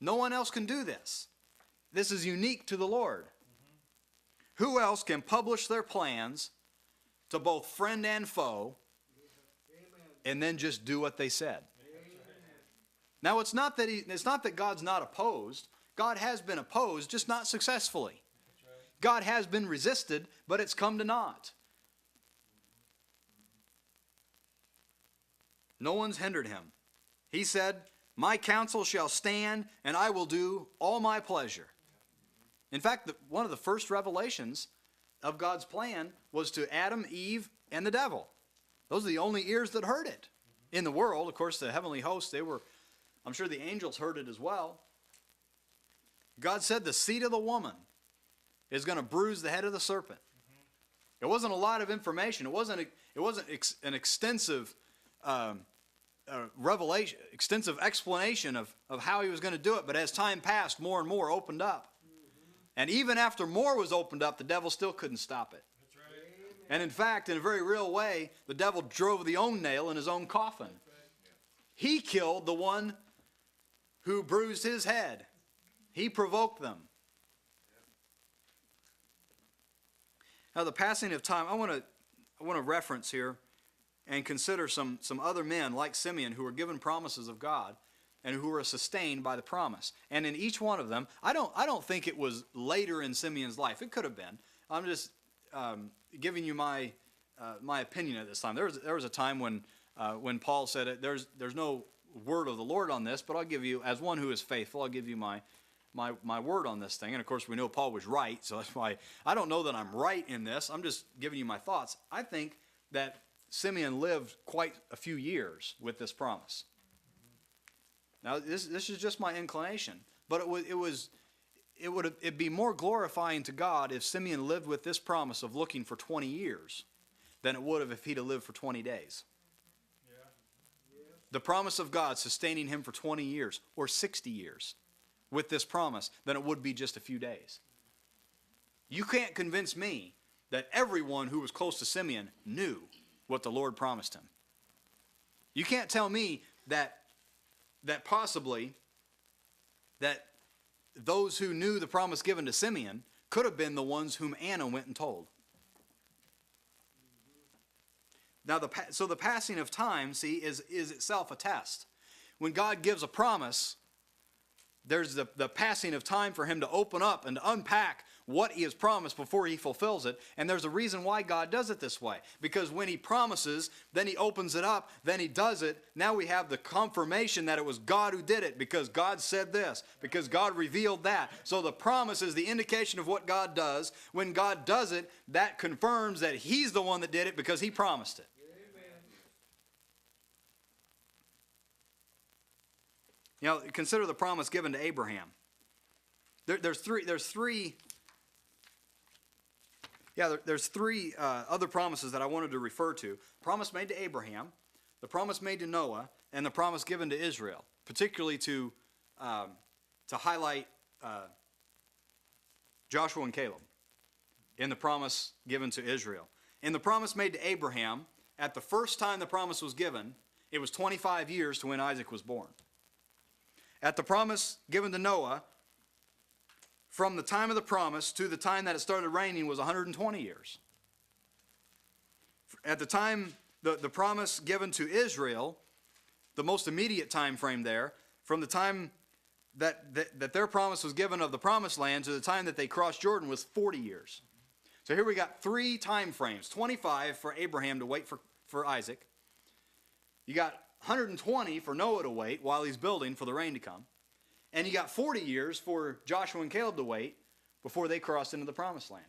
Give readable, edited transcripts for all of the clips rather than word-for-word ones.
No one else can do this. This is unique to the Lord. Who else can publish their plans to both friend and foe and then just do what they said? Now, it's not that God's not opposed. God has been opposed, just not successfully. God has been resisted, but it's come to naught. No one's hindered him. He said, my counsel shall stand, and I will do all my pleasure. In fact, one of the first revelations of God's plan was to Adam, Eve, and the devil. Those are the only ears that heard it. In the world, of course, the heavenly hosts, I'm sure the angels heard it as well. God said the seed of the woman is going to bruise the head of the serpent. It wasn't a lot of information. It wasn't an extensive revelation, extensive explanation of how he was going to do it. But as time passed, more and more opened up. And even after more was opened up, the devil still couldn't stop it. That's right. And in fact, in a very real way, the devil drove the own nail in his own coffin. He killed the one who bruised his head. He provoked them. Now, the passing of time, I want to reference here and consider some other men like Simeon who were given promises of God and who were sustained by the promise. And in each one of them, I don't think it was later in Simeon's life. It could have been. I'm just giving you my opinion at this time. There was a time when Paul said it. There's no word of the Lord on this, but I'll give you, as one who is faithful, I'll give you my word on this thing. And of course, we know Paul was right, so that's why I don't know that I'm right in this. I'm just giving you my thoughts. I think that Simeon lived quite a few years with this promise. Now, this is just my inclination, but it'd be more glorifying to God if Simeon lived with this promise of looking for 20 years than it would have if he'd have lived for 20 days. The promise of God sustaining him for 20 years or 60 years with this promise than it would be just a few days. You can't convince me that everyone who was close to Simeon knew what the Lord promised him. You can't tell me that possibly that those who knew the promise given to Simeon could have been the ones whom Anna went and told. Now, so the passing of time, see, is itself a test. When God gives a promise, there's the passing of time for him to open up and to unpack what he has promised before he fulfills it. And there's a reason why God does it this way. Because when he promises, then he opens it up, then he does it. Now we have the confirmation that it was God who did it because God said this, because God revealed that. So the promise is the indication of what God does. When God does it, that confirms that he's the one that did it because he promised it. You know, consider the promise given to Abraham. There's three other promises that I wanted to refer to. Promise made to Abraham, the promise made to Noah, and the promise given to Israel, particularly to highlight Joshua and Caleb in the promise given to Israel. In the promise made to Abraham, at the first time the promise was given, it was 25 years to when Isaac was born. At the promise given to Noah, from the time of the promise to the time that it started raining was 120 years. At the time, the promise given to Israel, the most immediate time frame there, from the time that their promise was given of the promised land to the time that they crossed Jordan was 40 years. So here we got three time frames, 25 for Abraham to wait for Isaac. You got 120 for Noah to wait while he's building for the rain to come. And you got 40 years for Joshua and Caleb to wait before they crossed into the promised land.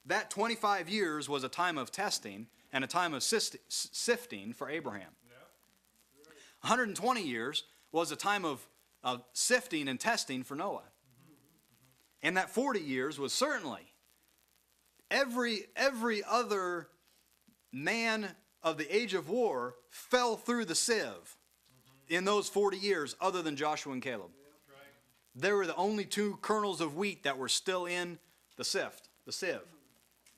That 25 years was a time of testing and a time of sifting for Abraham. 120 years was a time of sifting and testing for Noah. And that 40 years was certainly every other man of the age of war fell through the sieve in those 40 years other than Joshua and Caleb. They were the only two kernels of wheat that were still in the sieve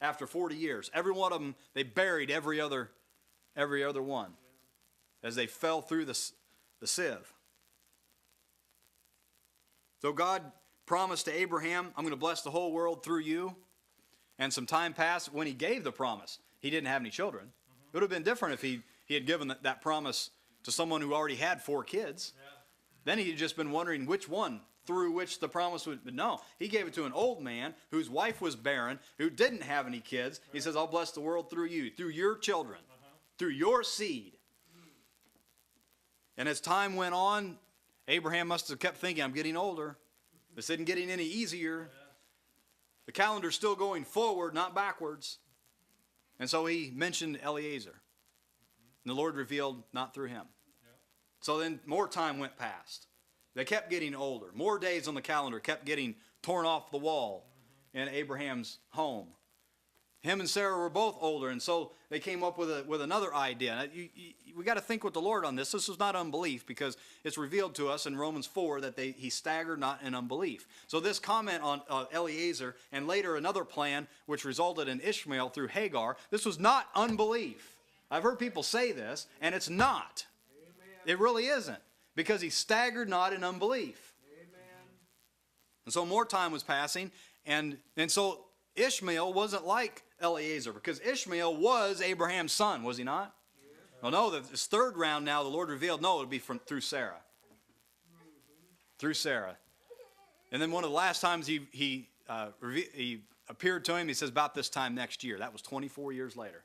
after 40 years. Every one of them, they buried every other one as they fell through the sieve. So God promised to Abraham, I'm going to bless the whole world through you. And some time passed when he gave the promise. He didn't have any children. It would have been different if he had given that promise to someone who already had 4 kids. Yeah. Then he had just been wondering which one through which the promise would. But no, he gave it to an old man whose wife was barren, who didn't have any kids. He says, I'll bless the world through you, through your children, through your seed. And as time went on, Abraham must have kept thinking, I'm getting older. This isn't getting any easier. The calendar's still going forward, not backwards. And so he mentioned Eliezer. And the Lord revealed not through him. So then more time went past. They kept getting older. More days on the calendar kept getting torn off the wall in Abraham's home. Him and Sarah were both older, and so they came up with another idea. Now, we got to think with the Lord on this. This was not unbelief, because it's revealed to us in Romans 4 that he staggered not in unbelief. So this comment on Eliezer, and later another plan which resulted in Ishmael through Hagar, this was not unbelief. I've heard people say this, and it's not. Amen. It really isn't, because he staggered not in unbelief. Amen. And so more time was passing, and so Ishmael wasn't like Eliezer, because Ishmael was Abraham's son, was he not? Yeah. Well, no, this third round now, the Lord revealed, no, it would be through Sarah. Through Sarah. And then one of the last times he appeared to him, he says, about this time next year. That was 24 years later.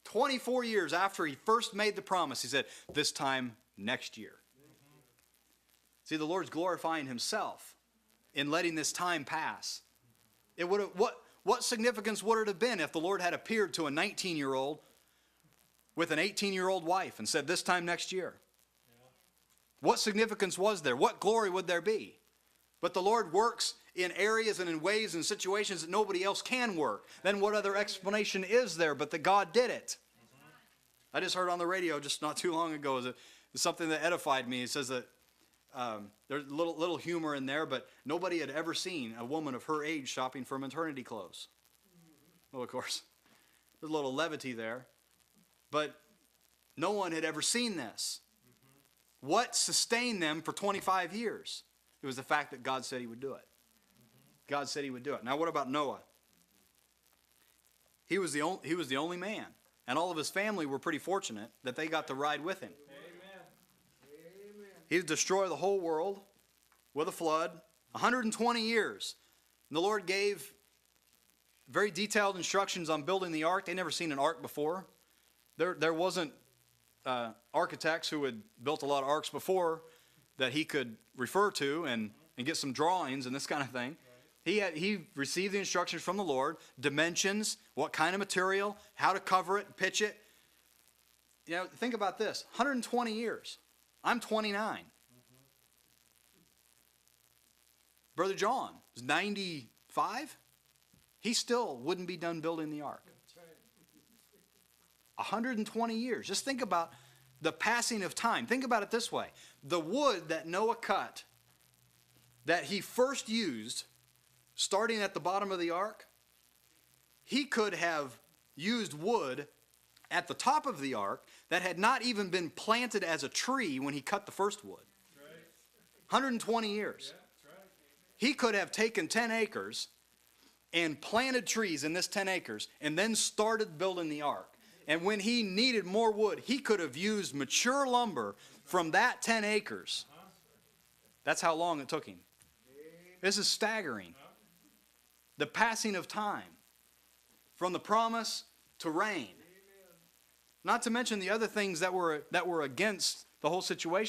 24 years after he first made the promise, he said, this time next year. See, the Lord's glorifying himself in letting this time pass. It would have, what significance would it have been if the Lord had appeared to a 19-year-old with an 18-year-old wife and said, this time next year? Yeah. What significance was there? What glory would there be? But the Lord works in areas and in ways and situations that nobody else can work. Then what other explanation is there but that God did it? Mm-hmm. I just heard on the radio just not too long ago, it's something that edified me. It says that there's little humor in there, but nobody had ever seen a woman of her age shopping for maternity clothes. Well, of course, there's a little levity there, but no one had ever seen this. What sustained them for 25 years? It was the fact that God said he would do it. God said he would do it. Now, what about Noah? He was the only man, and all of his family were pretty fortunate that they got to ride with him. He destroyed the whole world with a flood, 120 years. And the Lord gave very detailed instructions on building the ark. They'd never seen an ark before. There wasn't architects who had built a lot of arks before that he could refer to and get some drawings and this kind of thing. He received the instructions from the Lord, dimensions, what kind of material, how to cover it, pitch it. You know, think about this, 120 years. I'm 29. Brother John is 95. He still wouldn't be done building the ark. 120 years. Just think about the passing of time. Think about it this way. The wood that Noah cut, that he first used, starting at the bottom of the ark, he could have used wood at the top of the ark that had not even been planted as a tree when he cut the first wood. 120 years. He could have taken 10 acres and planted trees in this 10 acres and then started building the ark. And when he needed more wood, he could have used mature lumber from that 10 acres. That's how long it took him. This is staggering. The passing of time from the promise to reign. Not to mention the other things that were against the whole situation.